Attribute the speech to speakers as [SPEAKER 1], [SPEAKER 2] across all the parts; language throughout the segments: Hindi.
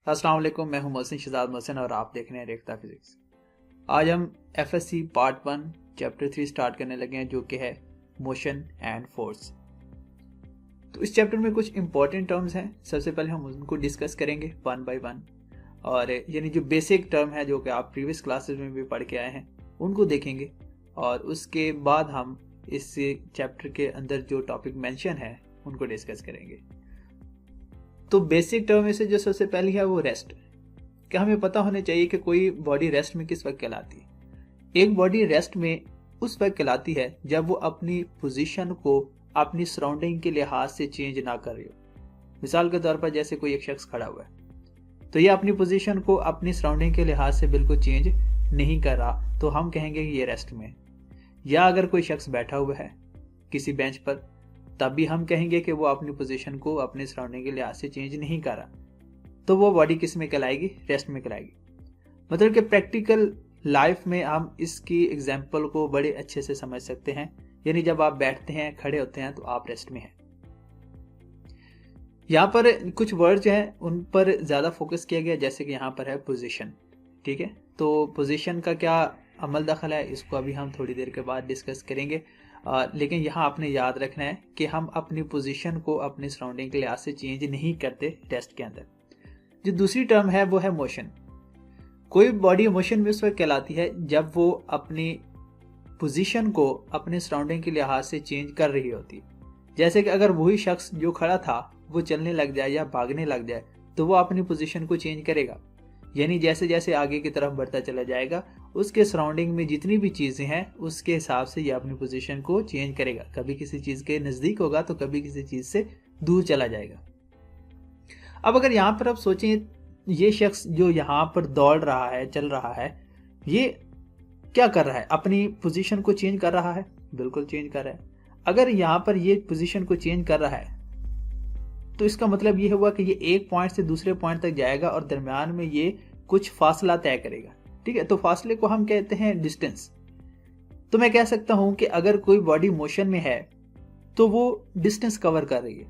[SPEAKER 1] अस्सलाम वालेकुम, मैं हूं मोहसिन शहजाद मोहसिन और आप देख रहे हैं रेख्ता फिजिक्स। आज हम एफएससी पार्ट 1 चैप्टर 3 स्टार्ट करने लगे हैं, जो कि है मोशन एंड फोर्स। तो इस चैप्टर में कुछ इंपॉर्टेंट टर्म्स हैं। सबसे पहले हम उनको डिस्कस करेंगे वन बाय वन, और यानी जो बेसिक टर्म है जो कि आप प्रीवियस क्लासेस में भी पढ़ के आए हैं उनको देखेंगे, और उसके बाद हम इस चैप्टर के अंदर जो टॉपिक मेंशन है उनको डिस्कस करेंगे। तो बेसिक टर्म में से जो सबसे पहली है वो रेस्ट। क्या हमें पता होना चाहिए कि कोई बॉडी रेस्ट में किस वक्त कहलाती है। एक बॉडी रेस्ट में उस वक्त कहलाती है जब वो अपनी पोजीशन को अपनी सराउंडिंग के लिहाज से चेंज ना कर रही हो। मिसाल के तौर पर जैसे कोई एक शख्स खड़ा हुआ है तो ये अपनी पोजीशन को अपनी सराउंडिंग के लिहाज से बिल्कुल चेंज नहीं कर रहा, तो हम कहेंगे ये रेस्ट में। या अगर कोई शख्स बैठा हुआ है किसी बेंच पर, तब भी हम कहेंगे कि वो अपनी पोजीशन को अपने सराउंडिंग के लिहाज से चेंज नहीं कर रहा, तो वो बॉडी किस में कहलाएगी? रेस्ट में कहलाएगी। मतलब कि प्रैक्टिकल लाइफ में हम इसकी एग्जांपल को बड़े अच्छे से समझ सकते हैं। यानी जब आप बैठते हैं, खड़े होते हैं, तो आप रेस्ट में हैं। यहाँ पर कुछ वर्ड जो हैं उन पर ज्यादा फोकस किया गया, जैसे कि यहाँ पर है पोजीशन। ठीक है, तो पोजीशन का क्या अमल दखल है इसको अभी हम थोड़ी देर के बाद डिस्कस करेंगे। लेकिन यहाँ आपने याद रखना है कि हम अपनी पोजीशन को अपनी सराउंडिंग के लिहाज से चेंज नहीं करते रेस्ट के अंदर। जो दूसरी टर्म है वो है मोशन। कोई बॉडी मोशन में उस वक्त कहलाती है जब वो अपनी पोजीशन को अपने सराउंडिंग के लिहाज से चेंज कर रही होती है। जैसे कि अगर वही शख्स जो खड़ा था वो चलने लग जाए या भागने लग जाए, तो वो अपनी पोजीशन को चेंज करेगा। यानी जैसे जैसे आगे की तरफ बढ़ता चला जाएगा, उसके सराउंडिंग में जितनी भी चीजें हैं उसके हिसाब से ये अपनी पोजीशन को चेंज करेगा। कभी किसी चीज के नजदीक होगा तो कभी किसी चीज से दूर चला जाएगा। अब अगर यहाँ पर आप सोचें, ये शख्स जो यहाँ पर दौड़ रहा है, चल रहा है, ये क्या कर रहा है? अपनी पोजीशन को चेंज कर रहा है। बिल्कुल चेंज कर रहा है। अगर यहाँ पर ये पोजीशन को चेंज कर रहा है तो इसका मतलब ये हुआ कि ये एक पॉइंट से दूसरे पॉइंट तक जाएगा और दरम्यान में ये कुछ फासला तय करेगा। ठीक है, तो फासले को हम कहते हैं डिस्टेंस। तो मैं कह सकता हूं कि अगर कोई बॉडी मोशन में है तो वो डिस्टेंस कवर कर रही है।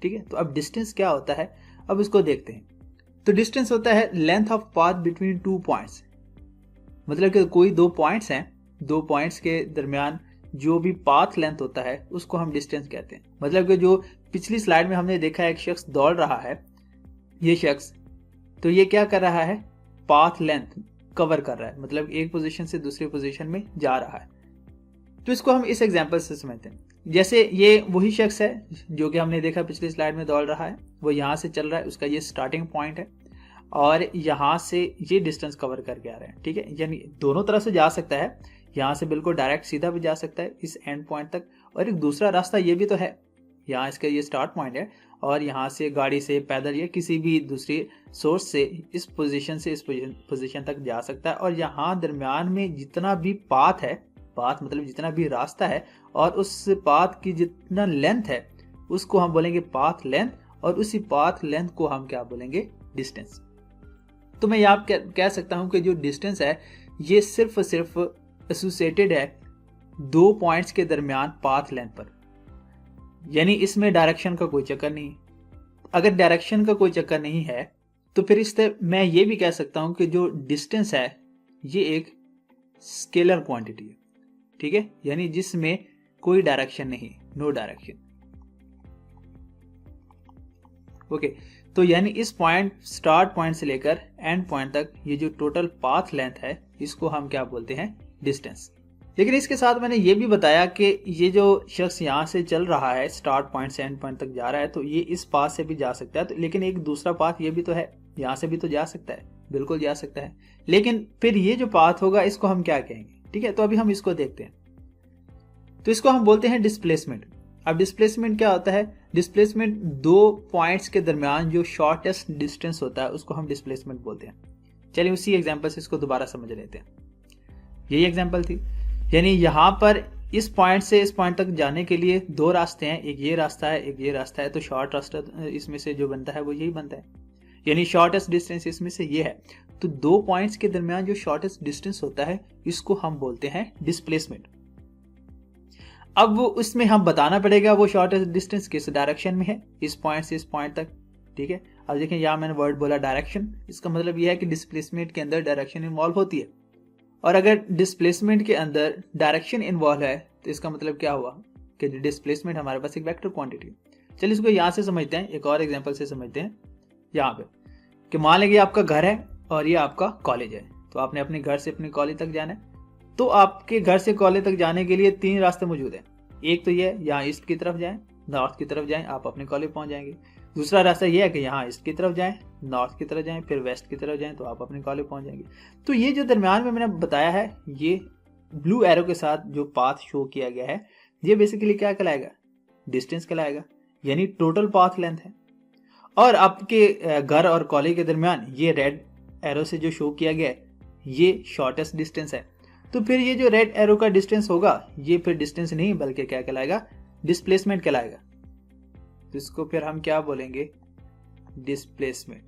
[SPEAKER 1] ठीक है, तो अब डिस्टेंस क्या होता है, अब इसको देखते हैं। तो डिस्टेंस होता है length of path between two points. मतलब कि कोई दो पॉइंट्स हैं, दो पॉइंट्स के दरमियान जो भी पाथ लेंथ होता है उसको हम डिस्टेंस कहते हैं। मतलब कि जो पिछली स्लाइड में हमने देखा है, एक शख्स दौड़ रहा है, ये शख्स, तो ये क्या कर रहा है? पाथ लेंथ कवर कर रहा है, मतलब एक पोजीशन से दूसरी पोजीशन में जा रहा है। तो इसको हम इस एग्जांपल से समझते हैं। जैसे ये वही शख्स है जो कि हमने देखा पिछली स्लाइड में दौड़ रहा है, वो यहाँ से चल रहा है, उसका ये स्टार्टिंग पॉइंट है और यहाँ से ये डिस्टेंस कवर करके आ रहा है। ठीक है, यानी दोनों तरफ से जा सकता है, यहाँ से बिल्कुल डायरेक्ट सीधा भी जा सकता है इस एंड पॉइंट तक, और एक दूसरा रास्ता ये भी तो है, यहाँ इसका ये स्टार्ट पॉइंट है और यहाँ से गाड़ी से, पैदल या किसी भी दूसरी सोर्स से इस पोजीशन से इस पोजीशन तक जा सकता है। और यहाँ दरमियान में जितना भी पाथ है, पाथ मतलब जितना भी रास्ता है, और उस पाथ की जितना लेंथ है उसको हम बोलेंगे पाथ लेंथ, और उसी पाथ लेंथ को हम क्या बोलेंगे? डिस्टेंस। तो मैं यहाँ कह सकता हूँ कि जो डिस्टेंस है ये सिर्फ एसोसिएटेड है दो पॉइंट्स के दरमियान पाथ लेंथ पर। यानी इसमें डायरेक्शन का कोई चक्कर नहीं। अगर डायरेक्शन का कोई चक्कर नहीं है तो फिर इससे मैं ये भी कह सकता हूं कि जो डिस्टेंस है ये एक स्केलर क्वांटिटी है। ठीक है, यानी जिसमें कोई डायरेक्शन नहीं, नो डायरेक्शन। ओके, तो यानी इस पॉइंट, स्टार्ट पॉइंट से लेकर एंड पॉइंट तक ये जो टोटल पाथ लेंथ है इसको हम क्या बोलते हैं? डिस्टेंस। लेकिन इसके साथ मैंने ये भी बताया कि ये जो शख्स यहाँ से चल रहा है, स्टार्ट पॉइंट से एंड पॉइंट तक जा रहा है, तो ये इस पाथ से भी जा सकता है, तो लेकिन एक दूसरा पाथ ये भी तो है, यहाँ से भी तो जा सकता है, बिल्कुल जा सकता है। लेकिन फिर ये जो पाथ होगा इसको हम क्या कहेंगे? ठीक है, तो अभी हम इसको देखते हैं। तो इसको हम बोलते हैं डिस्प्लेसमेंट। अब डिस्प्लेसमेंट क्या होता है? डिस्प्लेसमेंट दो पॉइंट्स के दरमियान जो शॉर्टेस्ट डिस्टेंस होता है उसको हम डिस्प्लेसमेंट बोलते हैं। चलिए उसी एग्जाम्पल से इसको दोबारा समझ लेते हैं। यही एग्जाम्पल थी, यानी यहाँ पर इस पॉइंट से इस पॉइंट तक जाने के लिए दो रास्ते हैं, एक ये रास्ता है, एक ये रास्ता है। तो शॉर्ट रास्ता इसमें से जो बनता है वो यही बनता है, यानी शॉर्टेस्ट डिस्टेंस इसमें से ये है। तो दो पॉइंट्स के दरमियान जो शॉर्टेस्ट डिस्टेंस होता है इसको हम बोलते हैं डिस्प्लेसमेंट। अब वो उसमें हम बताना पड़ेगा वो शॉर्टेस्ट डिस्टेंस किस डायरेक्शन में है, इस पॉइंट से इस पॉइंट तक। ठीक है, अब देखें यहाँ मैंने वर्ड बोला डायरेक्शन, इसका मतलब यह है कि डिस्प्लेसमेंट के अंदर डायरेक्शन इन्वॉल्व होती है। और अगर डिस्प्लेसमेंट के अंदर डायरेक्शन इन्वॉल्व है तो इसका मतलब क्या हुआ कि डिस्प्लेसमेंट हमारे पास एक वेक्टर क्वांटिटी है। चलिए इसको यहाँ से समझते हैं, एक और एग्जांपल से समझते हैं। यहाँ पे कि मान लेंगे आपका घर है और ये आपका कॉलेज है, तो आपने अपने घर से अपने कॉलेज तक जाना है। तो आपके घर से कॉलेज तक जाने के लिए 3 रास्ते मौजूद हैं। एक तो ये यहाँ ईस्ट की तरफ जाएं, नॉर्थ की तरफ जाएं, आप अपने कॉलेज पहुंच जाएंगे। दूसरा रास्ता ये है कि यहाँ ईस्ट की तरफ जाएं, नॉर्थ की तरफ जाएं, फिर वेस्ट की तरफ जाएं, तो आप अपने कॉलेज पहुंच जाएंगे। तो ये जो दरम्यान में मैंने बताया है, ये ब्लू एरो के साथ जो पाथ शो किया गया है, ये बेसिकली क्या कहलाएगा, डिस्टेंस कहलाएगा, यानी टोटल पाथ लेंथ है। और आपके घर और कॉलेज के दरमियान ये रेड एरो से जो शो किया गया है, ये शॉर्टेस्ट डिस्टेंस है। तो फिर ये जो रेड एरो का डिस्टेंस होगा, ये फिर डिस्टेंस नहीं बल्कि क्या कहलाएगा, डिस्प्लेसमेंट कहलाएगा। तो इसको फिर हम क्या बोलेंगे, डिस्प्लेसमेंट।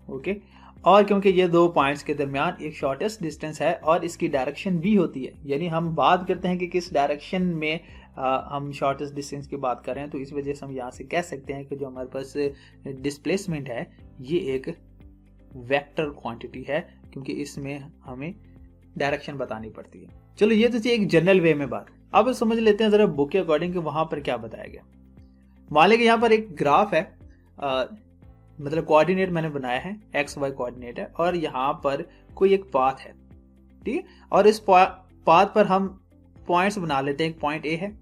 [SPEAKER 1] ओके। और क्योंकि ये 2 पॉइंट्स के दरमियान एक शॉर्टेस्ट डिस्टेंस है और इसकी डायरेक्शन भी होती है, यानी हम बात करते हैं कि किस डायरेक्शन में हम शॉर्टेस्ट डिस्टेंस की बात कर रहे हैं, तो इस वजह से हम यहाँ से कह सकते हैं कि जो हमारे पास डिस्प्लेसमेंट है ये एक वेक्टर क्वांटिटी है, क्योंकि इसमें हमें डायरेक्शन बतानी पड़ती है। चलो ये तो थी एक जनरल वे में बात। अब समझ लेते हैं जरा बुक के अकॉर्डिंग कि वहां पर क्या बताया गया। मान लें कि यहाँ पर एक ग्राफ है, मतलब कोऑर्डिनेट मैंने बनाया है, एक्स वाई कोऑर्डिनेट है, और यहाँ पर कोई एक पाथ है, ठीक है। और इस पाथ पर हम पॉइंट्स बना लेते हैं। एक पॉइंट ए है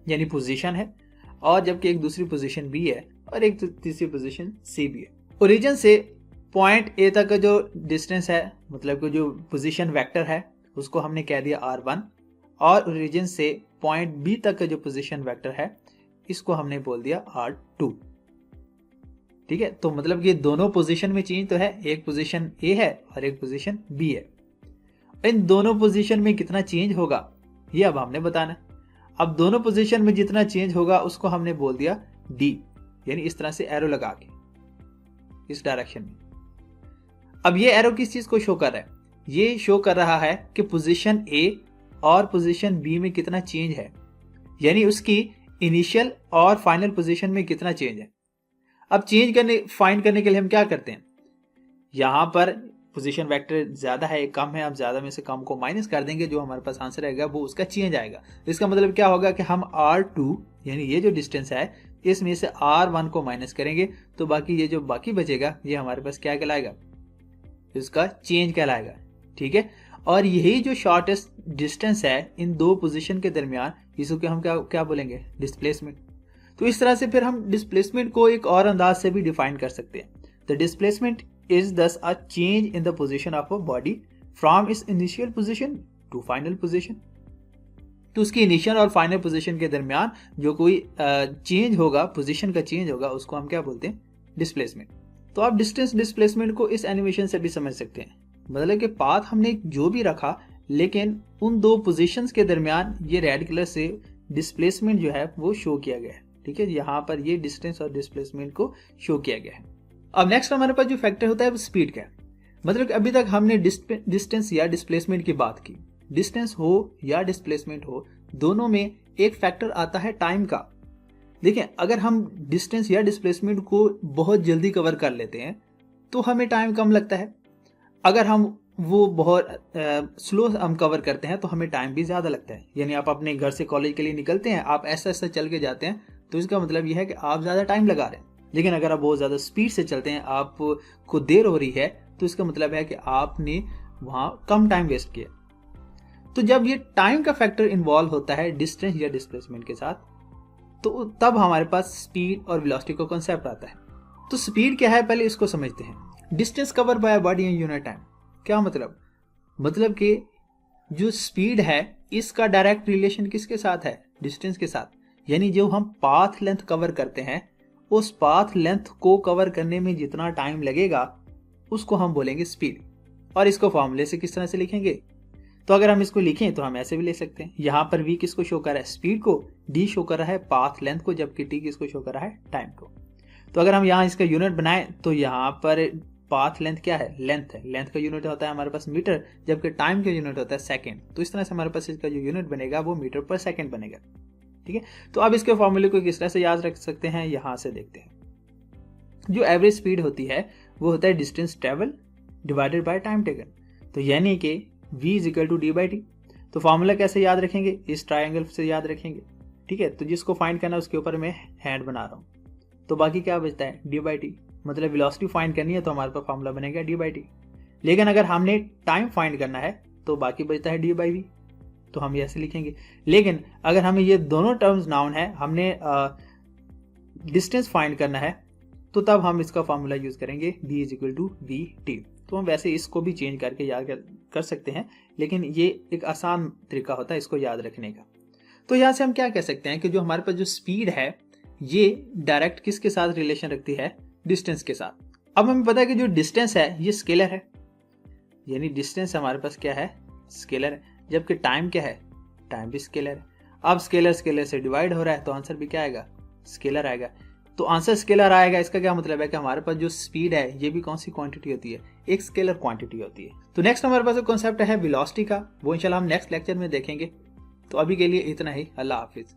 [SPEAKER 1] यानी पोजीशन है, और जबकि एक दूसरी पोजीशन बी है और एक तीसरी पोजीशन सी भी है। ओरिजिन से पॉइंट ए तक का जो डिस्टेंस है, मतलब कि जो पोजीशन वेक्टर है, उसको हमने कह दिया r1, और ओरिजिन से पॉइंट बी तक का जो पोजीशन वेक्टर है, इसको हमने बोल दिया r2, ठीक है। तो मतलब ये दोनों पोजीशन में चेंज तो है, एक पोजीशन ए है और एक पोजीशन बी है। इन दोनों पोजीशन में कितना चेंज होगा ये अब हमने बताना। अब दोनों पोजीशन में जितना चेंज होगा उसको हमने बोल दिया d, यानी इस तरह से एरो लगा के इस डायरेक्शन में। अब ये एरो किस चीज को शो कर रहा है, ये शो कर रहा है कि पोजीशन ए और पोजीशन बी में कितना चेंज है, यानी उसकी इनिशियल और फाइनल पोजीशन में कितना चेंज है। अब चेंज फाइंड करने के लिए हम क्या करते हैं, यहां पर पोजीशन वेक्टर ज्यादा है कम है, अब ज्यादा में से कम को माइनस कर देंगे, जो हमारे पास आंसर आएगा वो उसका चेंज आएगा। इसका मतलब क्या होगा कि हम r2 यानी ये जो डिस्टेंस है इसमें से r1 को माइनस करेंगे, तो बाकी ये जो बाकी बचेगा ये हमारे पास क्या कहलाएगा, इसका चेंज कहलाएगा, ठीक है। और यही जो शॉर्टेस्ट डिस्टेंस है इन दो पोजीशन के दरमियान, इसको हम क्या बोलेंगे, डिस्प्लेसमेंट। तो इस तरह से फिर हम डिस्प्लेसमेंट को एक और अंदाज से भी डिफाइन कर सकते हैं। The displacement is thus a change in the position of a body from its initial position to final position। तो उसकी इनिशियल और फाइनल पोजीशन के दरमियान जो कोई चेंज होगा, पोजीशन का चेंज होगा, उसको हम क्या बोलते हैं, डिस्प्लेसमेंट। तो आप डिस्टेंस डिस्प्लेसमेंट को इस एनिमेशन से भी समझ सकते हैं, मतलब कि पाथ हमने जो भी रखा, लेकिन उन दो पोजीशंस के दरमियान ये रेड कलर से डिस्प्लेसमेंट जो है वो शो किया गया है, ठीक है। यहाँ पर ये डिस्टेंस और डिस्प्लेसमेंट को शो किया गया है। अब नेक्स्ट हमारे पास जो फैक्टर होता है वो स्पीड का है। मतलब कि अभी तक हमने डिस्टेंस या डिस्प्लेसमेंट की बात की। डिस्टेंस हो या डिस्प्लेसमेंट हो, दोनों में एक फैक्टर आता है टाइम का। देखिए, अगर हम डिस्टेंस या डिस्प्लेसमेंट को बहुत जल्दी कवर कर लेते हैं तो हमें टाइम कम लगता है। अगर हम वो बहुत स्लो हम कवर करते हैं तो हमें टाइम भी ज़्यादा लगता है। यानी आप अपने घर से कॉलेज के लिए निकलते हैं, आप ऐसा ऐसा चल के जाते हैं, तो इसका मतलब यह है कि आप ज़्यादा टाइम लगा रहे हैं। लेकिन अगर आप बहुत ज़्यादा स्पीड से चलते हैं, आपको देर हो रही है, तो इसका मतलब है कि आपने वहाँ कम टाइम वेस्ट किया। तो जब ये टाइम का फैक्टर इन्वॉल्व होता है डिस्टेंस या डिस्प्लेसमेंट के साथ, तो तब हमारे पास स्पीड और वेलोसिटी का कॉन्सेप्ट आता है। तो स्पीड क्या है, पहले इसको समझते हैं। Distance cover by body in unit time, क्या मतलब कि जो स्पीड है इसका डायरेक्ट रिलेशन किसके साथ है, डिस्टेंस के साथ। यानी जो हम पाथ लेंथ कवर करते हैं, उस पाथ लेंथ को कवर करने में जितना टाइम लगेगा उसको हम बोलेंगे स्पीड। और इसको फॉर्मूले से किस तरह से लिखेंगे, तो अगर हम इसको लिखें तो हम ऐसे भी ले सकते हैं। यहाँ पर v किसको शो कर रहा है, स्पीड को, d शो कर रहा है पाथ लेंथ को, जबकि t किसको शो कर रहा है, टाइम को। तो अगर हम यहाँ इसका यूनिट बनाएं तो यहाँ पर पाथ लेंथ क्या है, लेंथ है। लेंथ का यूनिट होता है हमारे पास मीटर, जबकि टाइम का यूनिट होता है सेकेंड। तो इस तरह से हमारे पास इसका जो यूनिट बनेगा वो मीटर पर सेकेंड बनेगा, ठीक है। तो अब इसके फॉर्मूले को किस तरह से याद रख सकते हैं, यहाँ से देखते हैं। जो एवरेज स्पीड होती है वो होता है distance travel divided by time taken. तो यानी कि v is equal to D by T. तो फॉर्मूला कैसे याद रखेंगे, इस ट्राइंगल से याद रखेंगे, ठीक है। तो जिसको फाइंड करना है उसके ऊपर मैं हैंड बना रहा हूँ। तो बाकी क्या बचता है, डी बाई टी। मतलब वेलोसिटी फाइंड करनी है तो हमारे पास फॉर्मूला बनेगा डी बाई टी। लेकिन अगर हमने टाइम फाइंड करना है तो बाकी बचता है डी बाई वी। तो हम ऐसे लिखेंगे। लेकिन अगर हमें ये दोनों टर्म्स नाउन है, हमने डिस्टेंस फाइंड करना है, तो तब हम इसका फॉर्मूला यूज करेंगे d is equal to V T. तो हम वैसे इसको भी चेंज करके याद कर सकते हैं, लेकिन ये एक आसान तरीका होता है इसको याद रखने का। तो यहाँ से हम क्या कह सकते हैं कि जो हमारे पास जो स्पीड है ये डायरेक्ट किसके साथ रिलेशन रखती है, डिस्टेंस के साथ। अब हमें पता है कि जो डिस्टेंस है ये स्केलर है, यानी डिस्टेंस हमारे पास क्या है, स्केलर है। जबकि टाइम क्या है, टाइम भी स्केलर है। अब स्केलर स्केलर से डिवाइड हो रहा है तो आंसर भी क्या आएगा, स्केलर आएगा। तो आंसर स्केलर आएगा, इसका क्या मतलब है कि हमारे पास जो स्पीड है ये भी कौन सी क्वांटिटी होती है, एक स्केलर क्वांटिटी होती है। तो नेक्स्ट हमारे पास कॉन्सेप्ट है वेलोसिटी का, वो इंशाल्लाह हम नेक्स्ट लेक्चर में देखेंगे। तो अभी के लिए इतना ही, अल्लाह हाफिज।